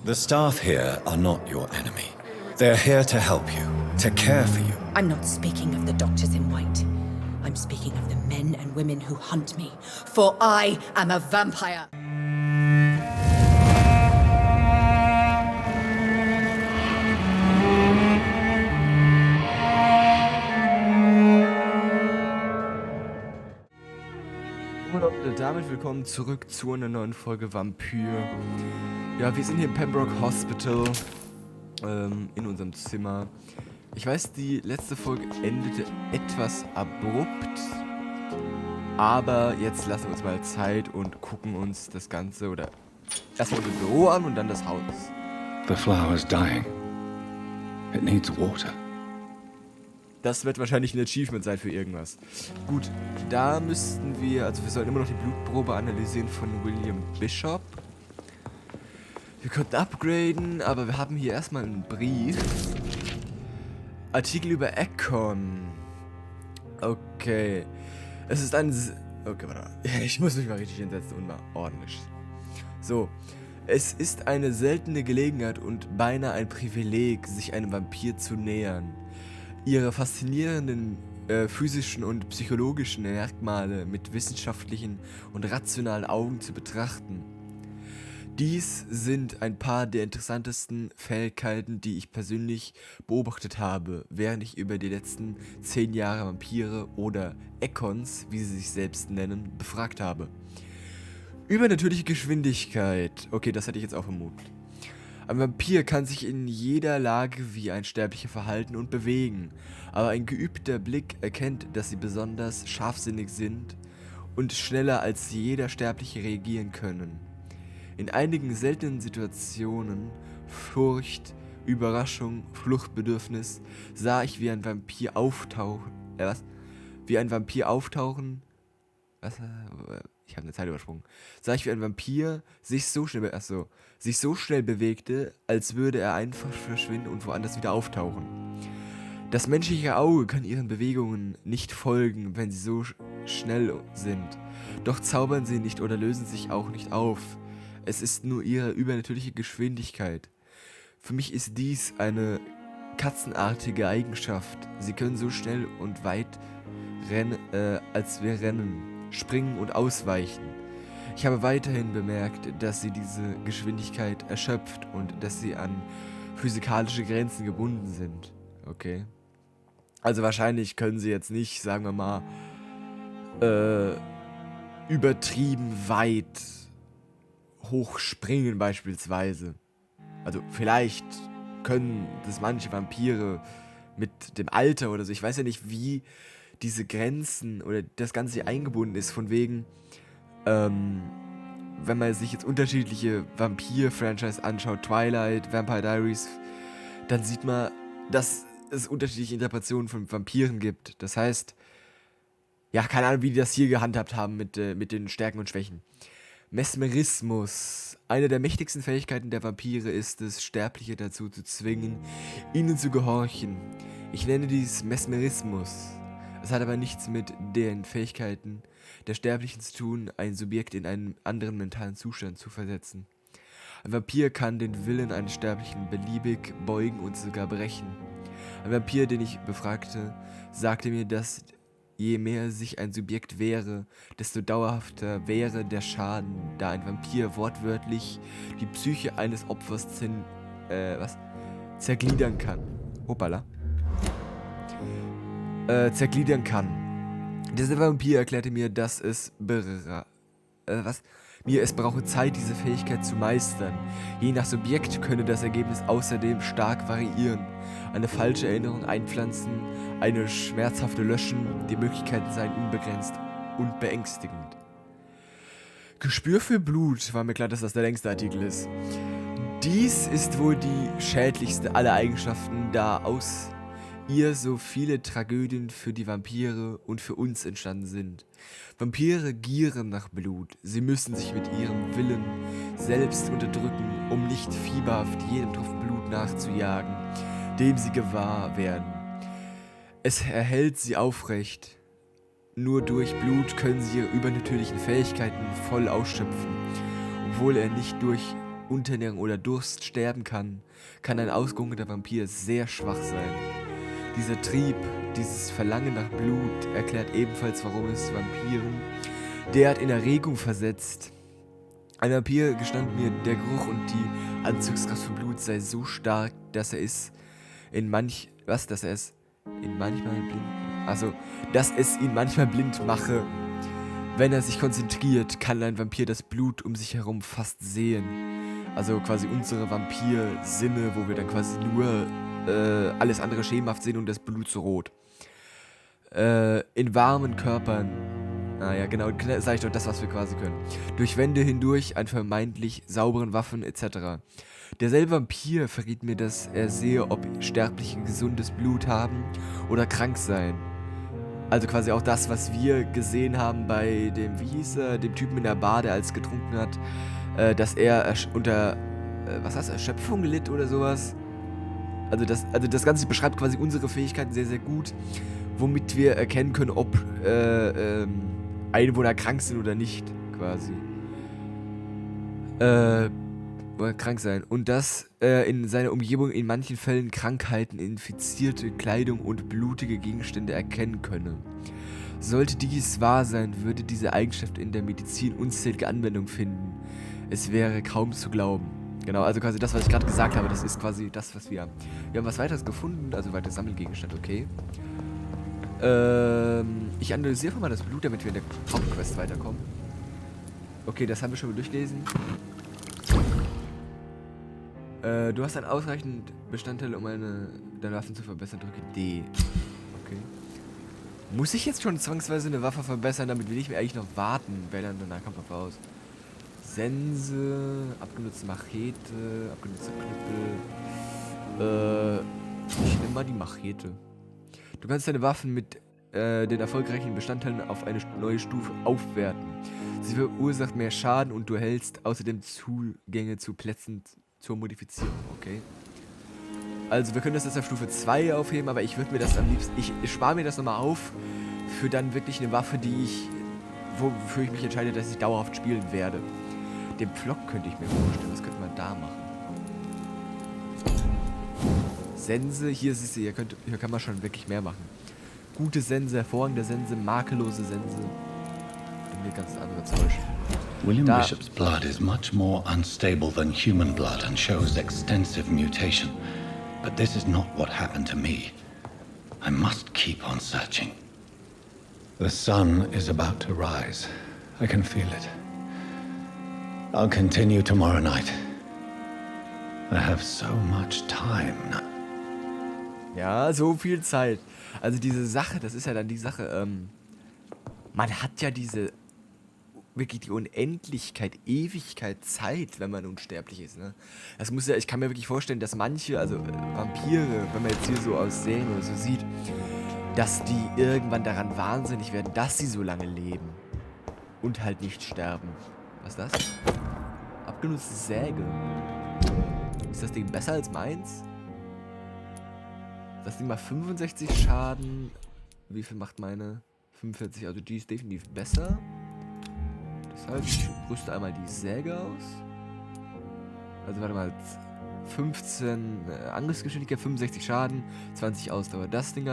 The staff here are not your enemy. They're here to help you, to care for you. I'm not speaking of the doctors in white. I'm speaking of the men and women who hunt me, for I am a vampire. Und damit willkommen zurück zu einer neuen Folge Vampyr. Ja, wir sind hier im Pembroke Hospital, in unserem Zimmer. Ich weiß, die letzte Folge endete etwas abrupt, aber jetzt lassen wir uns mal Zeit und gucken uns das Ganze oder erstmal unser Büro an und dann das Haus. The flower is dying. It needs water. Das wird wahrscheinlich ein Achievement sein für irgendwas. Gut, da müssten wir, also wir sollen immer noch die Blutprobe analysieren von William Bishop. Wir könnten upgraden, aber wir haben hier erstmal einen Brief. Artikel über Econ. Okay. Es ist ein... Okay, warte. Ich muss mich mal richtig hinsetzen und mal ordentlich. So. Es ist eine seltene Gelegenheit und beinahe ein Privileg, sich einem Vampir zu nähern. Ihre faszinierenden physischen und psychologischen Merkmale mit wissenschaftlichen und rationalen Augen zu betrachten. Dies sind ein paar der interessantesten Fähigkeiten, die ich persönlich beobachtet habe, während ich über die letzten 10 Jahre Vampire oder Econs, wie sie sich selbst nennen, befragt habe. Übernatürliche Geschwindigkeit. Okay, das hätte ich jetzt auch vermutet. Ein Vampir kann sich in jeder Lage wie ein Sterblicher verhalten und bewegen, aber ein geübter Blick erkennt, dass sie besonders scharfsinnig sind und schneller als jeder Sterbliche reagieren können. In einigen seltenen Situationen, Furcht, Überraschung, Fluchtbedürfnis, sah ich wie ein Vampir auftauchen. Wie ein Vampir auftauchen. Ich habe eine Zeit übersprungen. Sah ich wie ein Vampir sich so schnell bewegte, als würde er einfach verschwinden und woanders wieder auftauchen. Das menschliche Auge kann ihren Bewegungen nicht folgen, wenn sie so schnell sind. Doch zaubern sie nicht oder lösen sich auch nicht auf. Es ist nur ihre übernatürliche Geschwindigkeit. Für mich ist dies eine katzenartige Eigenschaft. Sie können so schnell und weit rennen, als wir rennen, springen und ausweichen. Ich habe weiterhin bemerkt, dass sie diese Geschwindigkeit erschöpft und dass sie an physikalische Grenzen gebunden sind. Okay. Also wahrscheinlich können sie jetzt nicht, sagen wir mal, übertrieben weit hochspringen beispielsweise. Also vielleicht können das manche Vampire mit dem Alter oder so. Ich weiß ja nicht, wie diese Grenzen oder das Ganze hier eingebunden ist, von wegen, wenn man sich jetzt unterschiedliche Vampir-Franchise anschaut, Twilight, Vampire Diaries, dann sieht man, dass es unterschiedliche Interpretationen von Vampiren gibt. Das heißt, ja, keine Ahnung, wie die das hier gehandhabt haben mit den Stärken und Schwächen. Mesmerismus. Eine der mächtigsten Fähigkeiten der Vampire ist es, Sterbliche dazu zu zwingen, ihnen zu gehorchen. Ich nenne dies Mesmerismus. Es hat aber nichts mit den Fähigkeiten der Sterblichen zu tun, ein Subjekt in einen anderen mentalen Zustand zu versetzen. Ein Vampir kann den Willen eines Sterblichen beliebig beugen und sogar brechen. Ein Vampir, den ich befragte, sagte mir, dass je mehr sich ein Subjekt wehre, desto dauerhafter wäre der Schaden, da ein Vampir wortwörtlich die Psyche eines Opfers zergliedern kann. Hoppala. Zergliedern kann. Dieser Vampir erklärte mir, dass es brauche Zeit, diese Fähigkeit zu meistern. Je nach Subjekt könne das Ergebnis außerdem stark variieren. Eine falsche Erinnerung einpflanzen, eine schmerzhafte löschen, die Möglichkeiten seien unbegrenzt und beängstigend. Gespür für Blut, war mir klar, dass das der längste Artikel ist. Dies ist wohl die schädlichste aller Eigenschaften, da aus ihr so viele Tragödien für die Vampire und für uns entstanden sind. Vampire gieren nach Blut. Sie müssen sich mit ihrem Willen selbst unterdrücken, um nicht fieberhaft jedem Tropfen Blut nachzujagen, dem sie gewahr werden. Es erhält sie aufrecht. Nur durch Blut können sie ihre übernatürlichen Fähigkeiten voll ausschöpfen, obwohl er nicht durch Unterernährung oder Durst sterben kann, kann ein ausgehungerter Vampir sehr schwach sein. Dieser Trieb, dieses Verlangen nach Blut erklärt ebenfalls, warum es Vampiren derart in Erregung versetzt. Ein Vampir gestand mir, der Geruch und die Anzugskraft von Blut sei so stark, dass es ihn manchmal blind mache. Wenn er sich konzentriert, kann ein Vampir das Blut um sich herum fast sehen. Also quasi unsere Vampir-Sinne, wo wir dann quasi nur alles andere schemenhaft sehen und das Blut so rot. In warmen Körpern, naja genau, sag ich doch das, was wir quasi können. Durch Wände hindurch, an vermeintlich sauberen Waffen etc. Derselbe Vampir verriet mir, dass er sehe, ob Sterbliche gesundes Blut haben oder krank seien. Also quasi auch das, was wir gesehen haben bei dem, wie hieß er, dem Typen in der Bar, der als getrunken hat, dass er unter, Erschöpfung litt oder sowas. Also das Ganze beschreibt quasi unsere Fähigkeiten sehr, sehr gut, womit wir erkennen können, ob Einwohner krank sind oder nicht, quasi. Oder krank sein. Und dass in seiner Umgebung in manchen Fällen Krankheiten, infizierte Kleidung und blutige Gegenstände erkennen könne. Sollte dies wahr sein, würde diese Eigenschaft in der Medizin unzählige Anwendung finden. Es wäre kaum zu glauben. Genau, also quasi das, was ich gerade gesagt habe, das ist quasi das, was wir haben. Wir haben was weiteres gefunden, also weiter Sammelgegenstand, okay. Ich analysiere einfach mal das Blut, damit wir in der Hauptquest weiterkommen. Okay, das haben wir schon mal durchgelesen. Du hast dann ausreichend Bestandteile, um deine Waffen zu verbessern. Drücke D. Okay. Muss ich jetzt schon zwangsweise eine Waffe verbessern? Damit will ich mir eigentlich noch warten. Wer dann danach kommt noch raus. Sense, abgenutzte Machete, abgenutzte Knüppel. Ich nehme mal die Machete. Du kannst deine Waffen mit den erfolgreichen Bestandteilen auf eine neue Stufe aufwerten. Sie verursacht mehr Schaden und du erhältst außerdem Zugänge zu Plätzen zur Modifizierung, okay? Also wir können das jetzt auf Stufe 2 aufheben, aber ich würde mir das am liebsten, ich spare mir das nochmal auf für dann wirklich eine Waffe, wofür ich mich entscheide, dass ich dauerhaft spielen werde. Den Pflock könnte ich mir vorstellen, was könnte man da machen? Sense, hier siehst du, hier kann man schon wirklich mehr machen. Gute Sense, hervorragende Sense, makellose Sense. Und mir ganz andere Zeug. William Bishop's blood is much more unstable than human blood and shows extensive mutation. But this is not what happened to me. I must keep on searching. The sun is about to rise. I can feel it. I'll continue tomorrow night. I have so much time now. Ja, so viel Zeit. Also diese Sache, das ist ja dann die Sache, man hat ja wirklich die Unendlichkeit, Ewigkeit Zeit, wenn man unsterblich ist, ne? Das muss ja, ich kann mir wirklich vorstellen, dass manche, also Vampire, wenn man jetzt hier so aus Serien oder so sieht, dass die irgendwann daran wahnsinnig werden, dass sie so lange leben und halt nicht sterben. Was ist das? Abgenutzte Säge. Ist das Ding besser als meins? Das Ding macht 65 Schaden. Wie viel macht meine? 45, also die ist definitiv besser. Das heißt, ich rüste einmal die Säge aus. Also warte mal, 15 Angriffsgeschwindigkeit, 65 Schaden, 20 Ausdauer. Das Ding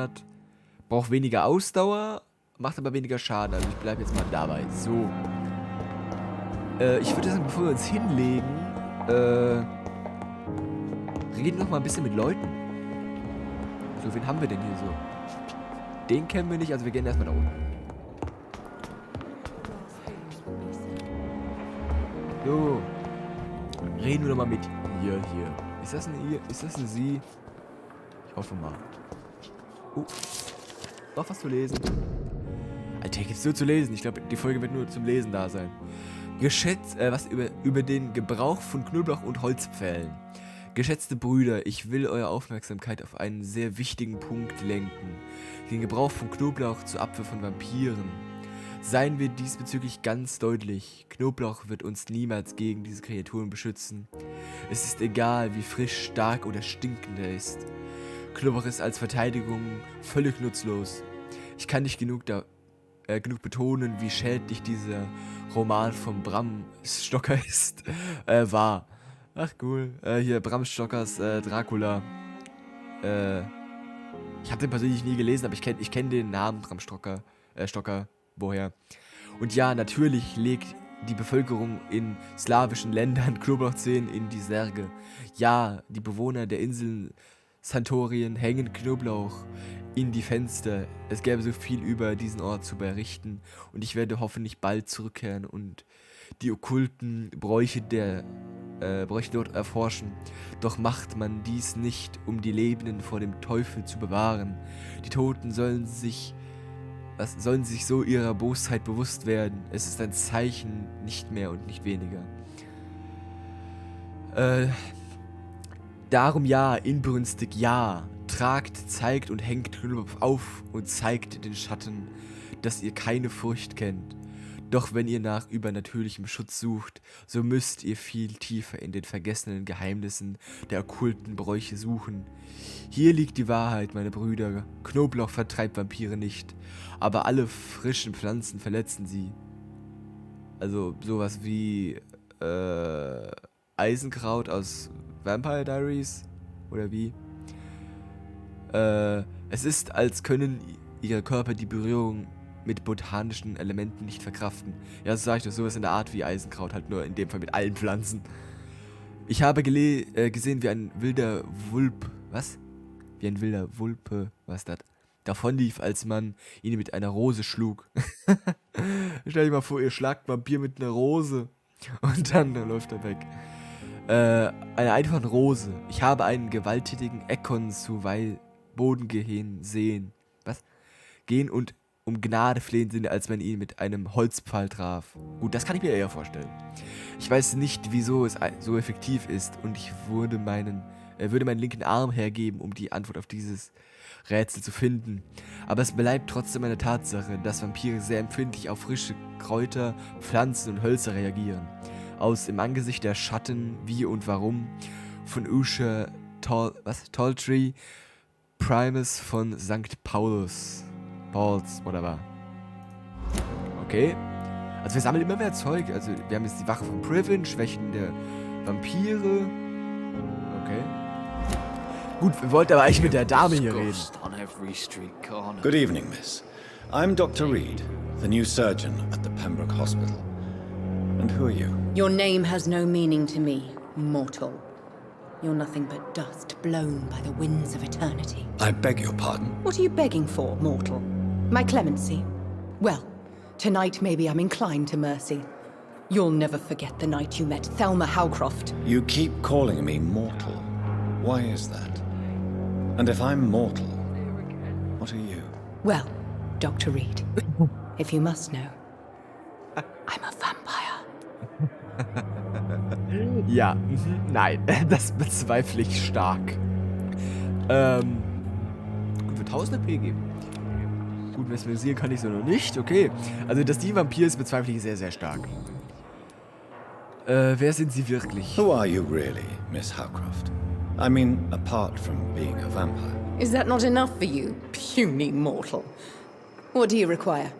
braucht weniger Ausdauer, macht aber weniger Schaden. Also ich bleibe jetzt mal dabei. So. Ich würde sagen, bevor wir uns hinlegen, reden noch mal ein bisschen mit Leuten. So, wen haben wir denn hier so? Den kennen wir nicht, also wir gehen erstmal da unten. So. Reden wir doch mal mit ihr hier. Ist das ein ihr? Ist das ein sie? Ich hoffe mal. Noch was zu lesen. Alter, jetzt nur zu lesen. Ich glaube, die Folge wird nur zum Lesen da sein. Was über den Gebrauch von Knoblauch und Holzpfählen. Geschätzte Brüder, ich will eure Aufmerksamkeit auf einen sehr wichtigen Punkt lenken. Den Gebrauch von Knoblauch zur Abwehr von Vampiren. Seien wir diesbezüglich ganz deutlich. Knoblauch wird uns niemals gegen diese Kreaturen beschützen. Es ist egal, wie frisch, stark oder stinkend er ist. Knoblauch ist als Verteidigung völlig nutzlos. Ich kann nicht genug betonen, wie schädlich dieser Roman von Bram Stoker ist, war. Ach cool. Hier Bram Stokers Dracula. Ich habe den persönlich nie gelesen, aber ich kenn den Namen Bram Stocker. Woher? Und ja, natürlich legt die Bevölkerung in slawischen Ländern Knoblauchzehen in die Särge. Ja, die Bewohner der Inseln Santorien hängen Knoblauch in die Fenster. Es gäbe so viel über diesen Ort zu berichten und ich werde hoffentlich bald zurückkehren und die okkulten Bräuche dort erforschen. Doch macht man dies nicht, um die Lebenden vor dem Teufel zu bewahren. Die Toten sollen sich so ihrer Bosheit bewusst werden. Es ist ein Zeichen, nicht mehr und nicht weniger. Darum ja, inbrünstig ja. Tragt, zeigt und hängt Knoblauch auf und zeigt den Schatten, dass ihr keine Furcht kennt. Doch wenn ihr nach übernatürlichem Schutz sucht, so müsst ihr viel tiefer in den vergessenen Geheimnissen der okkulten Bräuche suchen. Hier liegt die Wahrheit, meine Brüder. Knoblauch vertreibt Vampire nicht, aber alle frischen Pflanzen verletzen sie. Also sowas wie Eisenkraut aus Vampire Diaries? Oder wie? Es ist, als können ihre Körper die Berührung mit botanischen Elementen nicht verkraften. Ja, so sage ich das, sowas in der Art wie Eisenkraut, halt nur in dem Fall mit allen Pflanzen. Ich habe gesehen, wie ein wilder Wulp, was? Wie ein wilder Wulpe, was das? Davonlief, als man ihn mit einer Rose schlug. Stell dir mal vor, ihr schlagt ein Vampir mit einer Rose. Und dann läuft er weg. Eine einfache Rose. Ich habe einen gewalttätigen Eckon zu Boden gehen sehen. Was? Gehen und um Gnade flehen sind, als man ihn mit einem Holzpfahl traf. Gut, das kann ich mir eher vorstellen. Ich weiß nicht, wieso es so effektiv ist und ich würde meinen linken Arm hergeben, um die Antwort auf dieses Rätsel zu finden. Aber es bleibt trotzdem eine Tatsache, dass Vampire sehr empfindlich auf frische Kräuter, Pflanzen und Hölzer reagieren. Aus Im Angesicht der Schatten, wie und warum von Usha Talltree, Primus von St. Pauls, whatever. Okay. Also wir sammeln immer mehr Zeug. Also wir haben jetzt die Wache von Priven, Schwächen der Vampire. Okay. Gut, wir wollten aber eigentlich mit der Dame hier reden. Good evening, miss. I'm Dr. Reed, the new surgeon at the Pembroke Hospital. And who are you? Your name has no meaning to me, mortal. You're nothing but dust blown by the winds of eternity. I beg your pardon. What are you begging for, mortal? My clemency? Well, tonight maybe I'm inclined to mercy. You'll never forget the night you met Thelma Howcroft. You keep calling me mortal. Why is that? And if I'm mortal, what are you? Well, Dr. Reed, if you must know, I'm a vampire. Ja, nein, das bezweifle ich stark. Gut, für 1000 P geben. Gut, mesmerisieren kann ich so noch nicht, okay. Also, dass die Vampir ist, bezweifle ich sehr, sehr stark. Wer sind Sie wirklich? Who are you really, Miss Howcroft? I mean, apart from being a vampire. Is that not enough for you, puny mortal? What do you require?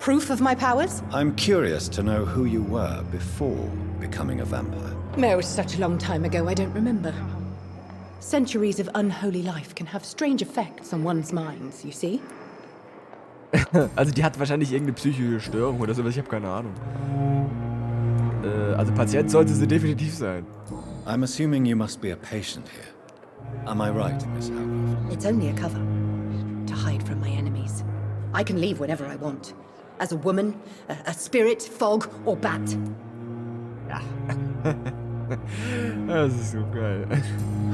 Proof of my powers? I'm curious to know who you were before becoming a vampire. It was such a long time ago, I don't remember. Centuries of unholy life can have strange effects on one's minds, you see? Also die hat wahrscheinlich irgendeine psychische Störung oder sowas, ich habe keine Ahnung. Also Patient sollte sie definitiv sein. I'm assuming you must be a patient here. Am I right, Miss Howcroft? It's only a cover. To hide from my enemies. I can leave whenever I want. As a woman, a spirit, fog, or bat. Ja. Das ist so geil.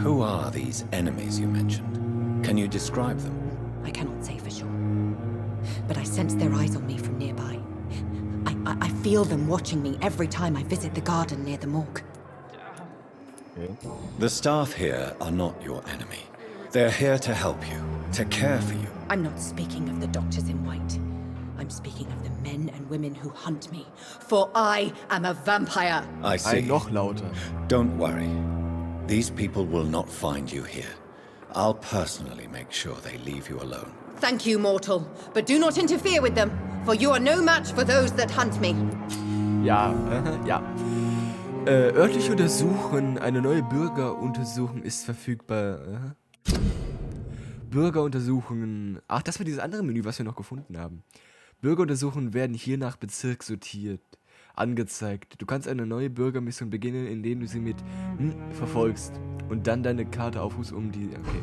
Who are these enemies you mentioned? Can you describe them? I cannot say for sure. But I sense their eyes on me from nearby. I feel them watching me every time I visit the garden near the morgue. The staff here are not your enemy. They're here to help you, to care for you. I'm not speaking of the doctors in white. I'm speaking of the men and women who hunt me. For I am a vampire. I see. Noch lauter. Don't worry. These people will not find you here. I'll personally make sure they leave you alone. Thank you, mortal. But do not interfere with them, for you are no match for those that hunt me. Ja, ja. Örtlich untersuchen. Eine neue Bürgeruntersuchung ist verfügbar. Bürgeruntersuchungen. Ach, das war dieses andere Menü, was wir noch gefunden haben. Bürgeruntersuchungen werden hier nach Bezirk sortiert. Angezeigt. Du kannst eine neue Bürgermission beginnen, indem du sie mit verfolgst. Und dann deine Karte aufrufst, um die... Okay.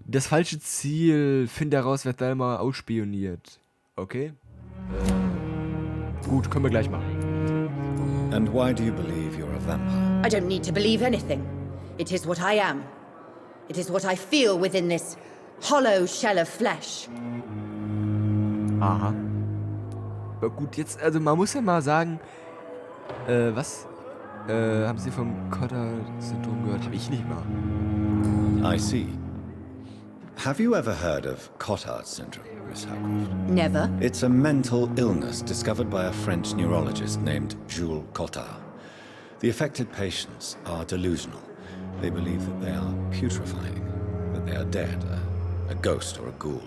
Das falsche Ziel. Finde heraus, wer Thelma ausspioniert. Okay. Gut, können wir gleich machen. And why do you believe you're a vampire? I don't need to believe anything. It is what I am. It is what I feel within this hollow shell of flesh. Aha. Aber gut, jetzt, also man muss ja mal sagen, was? Haben Sie vom Cotard-Syndrom gehört? Habe ich nicht mal. I see. Have you ever heard of Cotard syndrome, Miss Howcroft? Never. It's a mental illness discovered by a French neurologist named Jules Cotard. The affected patients are delusional. They believe that they are putrefying, that they are dead, a ghost or a ghoul,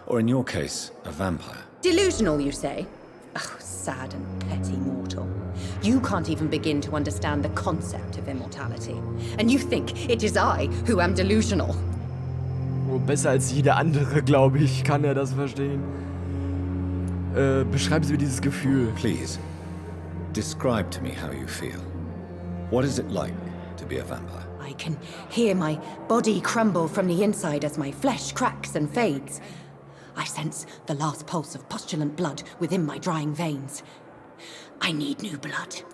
or in your case, a vampire. Delusional, you say? Oh, sad and petty mortal. You can't even begin to understand the concept of immortality. And you think it is I who am delusional. Oh, besser als jeder andere, glaube ich, kann er das verstehen. Beschreiben Sie mir dieses Gefühl. Please, describe to me how you feel. What is it like to be a vampire? I can hear my body crumble from the inside as my flesh cracks and fades. I sense the last pulse of postulant blood within my drying veins. I need new blood.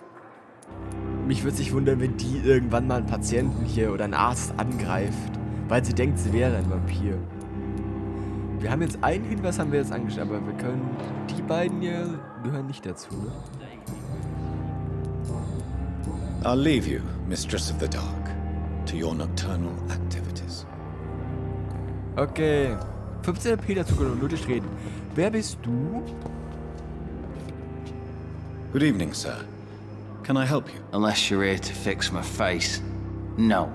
Mich würde sich wundern, wenn die irgendwann mal einen Patienten hier oder einen Arzt angreift, weil sie denkt, sie wäre ein Vampir. Wir haben jetzt einen Hinweis, haben wir jetzt angeschaut, aber wir können... Die beiden hier gehören nicht dazu, ne? I'll leave you, Mistress of the Dark, to your nocturnal activities. Okay. 15 LP dazu können wir nur reden. Wer bist du? Good evening, sir. Can I help you? Unless you're here to fix my face. No.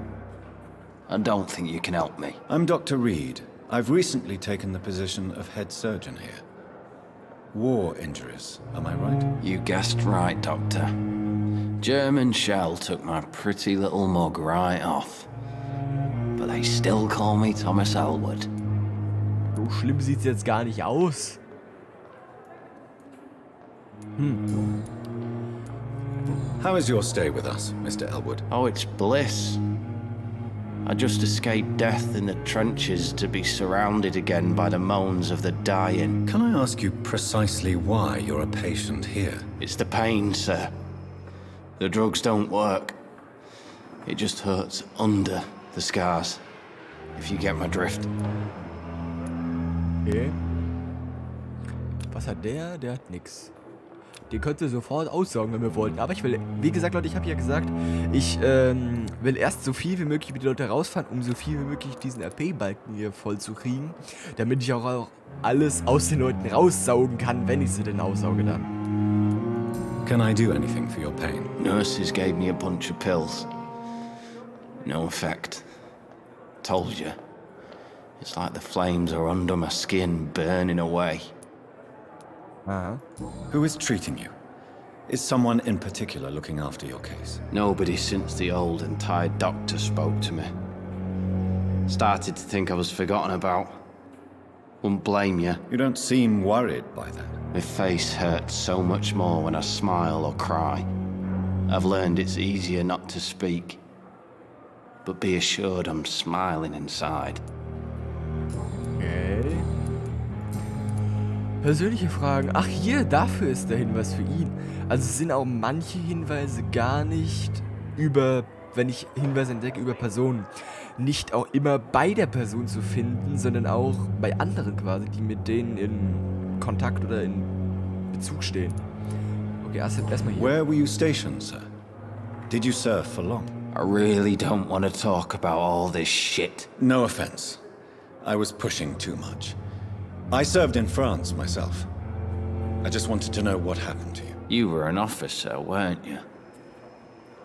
I don't think you can help me. I'm Dr. Reed. I've recently taken the position of head surgeon here. War injuries, am I right? You guessed right, Doctor. German shell took my pretty little mug right off. But they still call me Thomas Elwood. So schlimm sieht's jetzt gar nicht aus. How is your stay with us, Mr. Elwood? Oh, it's bliss. I just escaped death in the trenches to be surrounded again by the moans of the dying. Can I ask you precisely why you're a patient here? It's the pain, sir. The drugs don't work. It just hurts under the scars, if you get my drift. Okay. Was hat der? Der hat nix. Den könnt ihr sofort aussaugen, wenn wir wollten. Aber ich will, wie gesagt, Leute, ich habe ja gesagt, ich will erst so viel wie möglich mit den Leuten rausfahren, um so viel wie möglich diesen RP-Balken hier voll zu kriegen. Damit ich auch alles aus den Leuten raussaugen kann, wenn ich sie denn aussauge dann. Can I do anything for your pain? Nurses gave me a bunch of pills. No effect. Told you. It's like the flames are under my skin, burning away. Aha. Who is treating you? Is someone in particular looking after your case? Nobody since the old and tired doctor spoke to me. Started to think I was forgotten about. Wouldn't blame you. You don't seem worried by that. My face hurts so much more when I smile or cry. I've learned it's easier not to speak. But be assured I'm smiling inside. Okay. Persönliche Fragen. Ach, hier, dafür ist der Hinweis für ihn. Also es sind auch manche Hinweise gar nicht über, wenn ich Hinweise entdecke über Personen, nicht auch immer bei der Person zu finden, sondern auch bei anderen quasi, die mit denen in Kontakt oder in Bezug stehen. Okay, erstmal hier. Where were you stationed, sir? Did you serve for long? I really don't want to talk about all this shit. No offense. I was pushing too much. I served in France myself. I just wanted to know what happened to you. You were an officer, weren't you?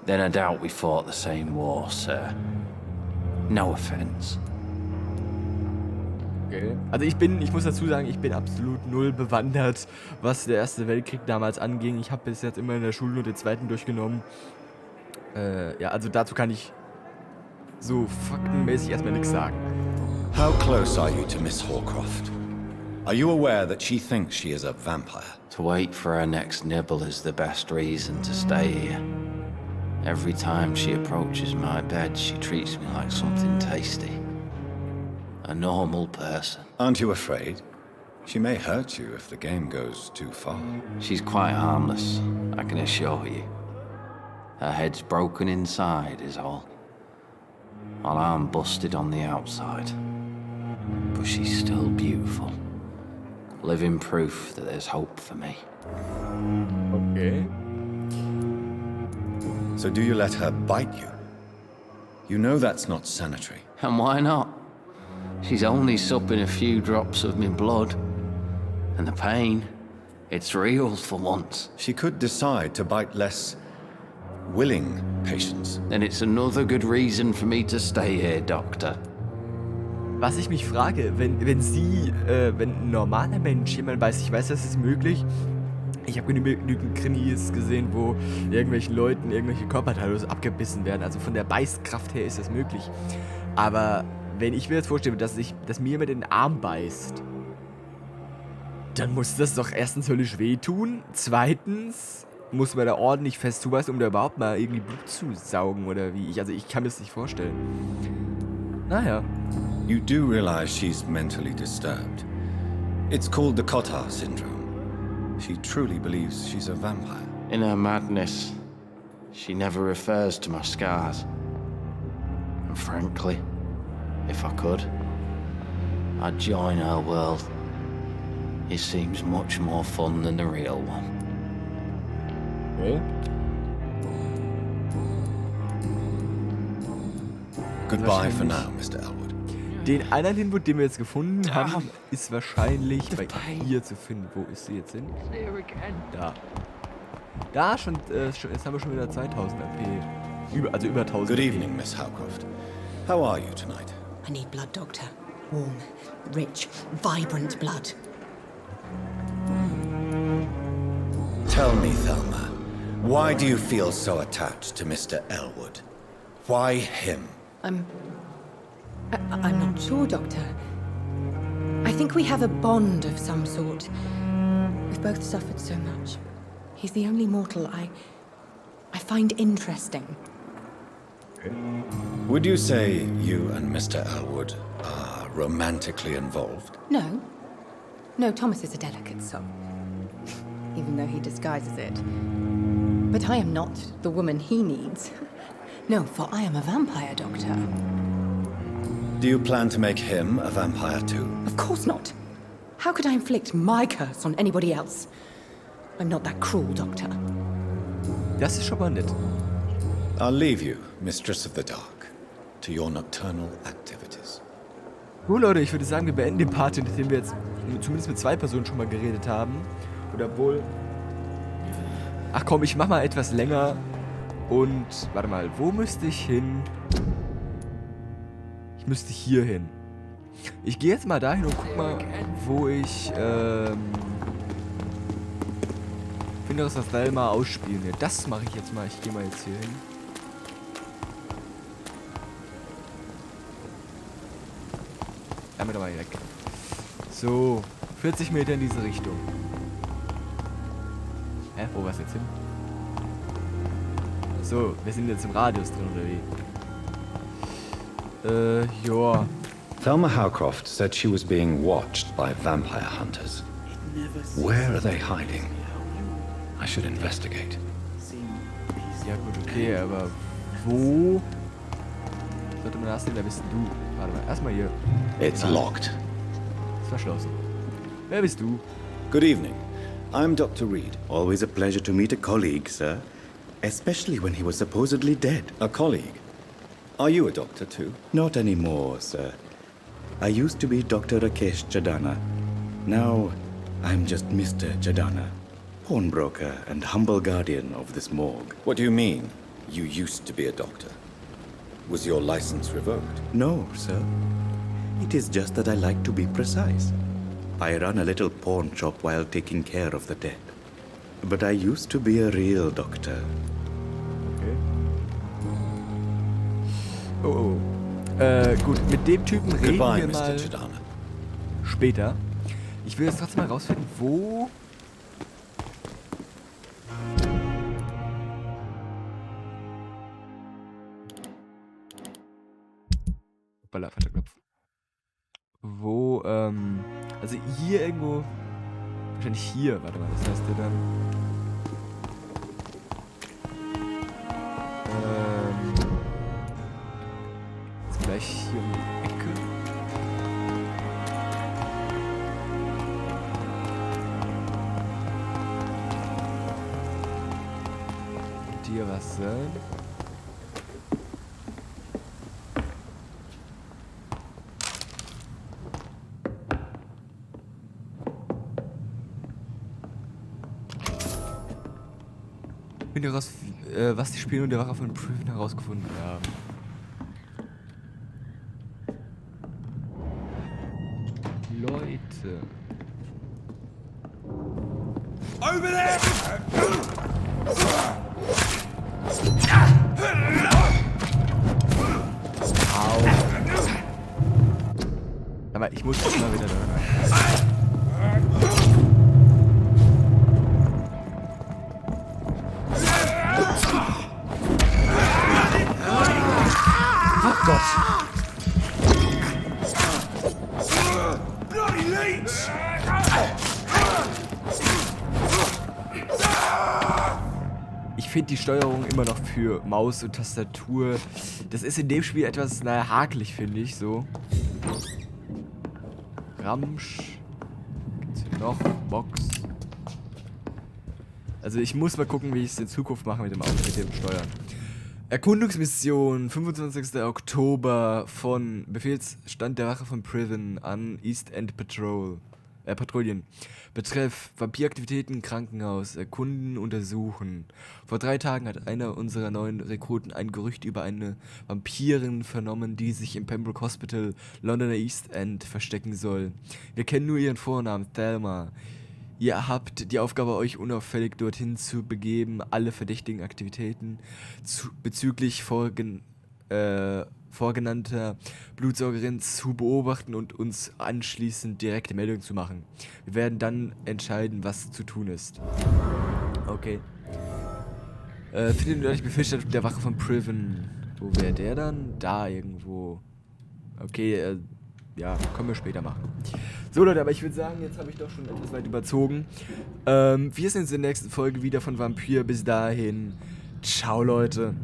Then I doubt we fought the same war, sir. No offense. Okay. Also ich muss dazu sagen, ich bin absolut null bewandert, was der Erste Weltkrieg damals anging. Ich habe bis jetzt immer in der Schule nur den zweiten durchgenommen. Ja, also dazu kann ich so faktenmäßig erstmal nichts sagen. How close are you to Miss Horcroft? Are you aware that she thinks she is a vampire? To wait for her next nibble is the best reason to stay here. Every time she approaches my bed, she treats me like something tasty. A normal person. Aren't you afraid? She may hurt you if the game goes too far. She's quite harmless, I can assure you. Her head's broken inside is all. While I'm busted on the outside. But she's still beautiful. Living proof that there's hope for me. Okay. So do you let her bite you? You know that's not sanitary. And why not? She's only supping a few drops of me blood. And the pain, it's real for once. She could decide to bite less willing patients. Then it's another good reason for me to stay here, Doctor. Was ich mich frage, wenn ein normaler Mensch jemand beißt, ich weiß, das ist möglich. Ich habe genügend Krimis gesehen, wo irgendwelchen Leuten irgendwelche Körperteile abgebissen werden. Also von der Beißkraft her ist das möglich. Aber wenn ich mir jetzt vorstelle, dass mir jemand in den Arm beißt, dann muss das doch erstens höllisch wehtun. Zweitens muss man da ordentlich fest zubeißen, um da überhaupt mal irgendwie Blut zu saugen oder wie. Also ich kann mir das nicht vorstellen. Naja. You do realize she's mentally disturbed. It's called the Cotard syndrome. She truly believes she's a vampire. In her madness, she never refers to my scars. And frankly, if I could, I'd join her world. It seems much more fun than the real one. Okay. Goodbye for now, Mr. Elwood. Den anderen Hinweis, den wir jetzt gefunden haben, ist wahrscheinlich bei ihr zu finden. Wo ist sie jetzt hin? Da. Da schon, jetzt haben wir schon wieder 2000 AP. Also über 1000 Good AP. evening, Miss Howcroft. How are you tonight? I need blood, Doctor. Warm, rich, vibrant blood. Tell me, Thelma, why do you feel so attached to Mr. Elwood? Why him? I'm not sure, Doctor. I think we have a bond of some sort. We've both suffered so much. He's the only mortal I find interesting. Would you say you and Mr. Elwood are romantically involved? No. No, Thomas is a delicate soul. Even though he disguises it. But I am not the woman he needs. No, for I am a vampire, Doctor. Do you plan to make him a vampire too? Of course not. How could I inflict my curse on anybody else? I'm not that cruel, Doctor. Das ist schon mal nett. I'll leave you, Mistress of the Dark, to your nocturnal activities. Gut, Leute, ich würde sagen, wir beenden den Part, nachdem wir jetzt zumindest mit 2 Personen schon mal geredet haben. Oder wohl... Ach komm, ich mach mal etwas länger. Und, warte mal, wo müsste ich hin? Ich müsste hier hin. Ich gehe jetzt mal dahin und guck mal, wo ich, finde das Thelma ausspielen will. Das mache ich jetzt mal. Ich gehe mal jetzt hier hin. Einmal dabei weg. So, 40 Meter in diese Richtung. Hä, wo war's jetzt hin? So, wir sind jetzt im Radius drin, oder wie? Ja. Thelma Howcroft said she was being watched by vampire hunters. Where are they hiding? I should investigate. Ja gut, okay, aber wo sollte man das denn? Wer bist denn du? Warte mal, erstmal hier. It's locked. Ist verschlossen. Wer bist du? Good evening. I'm Dr. Reed. Always a pleasure to meet a colleague, sir. Especially when he was supposedly dead. A colleague. Are you a doctor too? Not anymore, sir. I used to be Dr. Rakesh Jadana. Now, I'm just Mr. Jadana, pawnbroker and humble guardian of this morgue. What do you mean, you used to be a doctor? Was your license revoked? No, sir. It is just that I like to be precise. I run a little pawn shop while taking care of the dead. But I used to be a real doctor. Okay. Oh. Gut, mit dem Typen reden Goodbye, wir Mr. mal Chidana. später. Ich will jetzt trotzdem mal rausfinden, wo... Hoppala, falscher Knopf. Wo, also hier irgendwo... Wahrscheinlich hier, warte mal, das heißt ja dann... Jetzt gleich hier um die Ecke. Dir was sein? Finde heraus, was die Spiele und der Wache von Priven herausgefunden haben. Leute. Au. Aber ich muss jetzt mal wieder da rein. Oh Gott. Ich finde die Steuerung immer noch für Maus und Tastatur. Das ist in dem Spiel etwas, naja, hakelig, finde ich, so. Ramsch. Gibt's hier noch? Box. Also ich muss mal gucken, wie ich es in Zukunft mache mit dem Steuern. Erkundungsmission, 25. Oktober von Befehlsstand der Wache von Priven an East End Patrouillen. Betreff Vampiraktivitäten, Krankenhaus, erkunden, untersuchen. Vor 3 Tagen hat einer unserer neuen Rekruten ein Gerücht über eine Vampirin vernommen, die sich im Pembroke Hospital, Londoner East End, verstecken soll. Wir kennen nur ihren Vornamen, Thelma. Ihr habt die Aufgabe, euch unauffällig dorthin zu begeben, alle verdächtigen Aktivitäten bezüglich vorgenannter Blutsaugerin zu beobachten und uns anschließend direkte Meldung zu machen. Wir werden dann entscheiden, was zu tun ist. Okay. Findet ihr euch Befehlsstand der Wache von Priven? Wo wäre der dann? Da irgendwo. Okay, ja, können wir später machen. So Leute, aber ich würde sagen, jetzt habe ich doch schon etwas weit überzogen. Wir sehen uns in der nächsten Folge wieder von Vampyr. Bis dahin. Ciao Leute.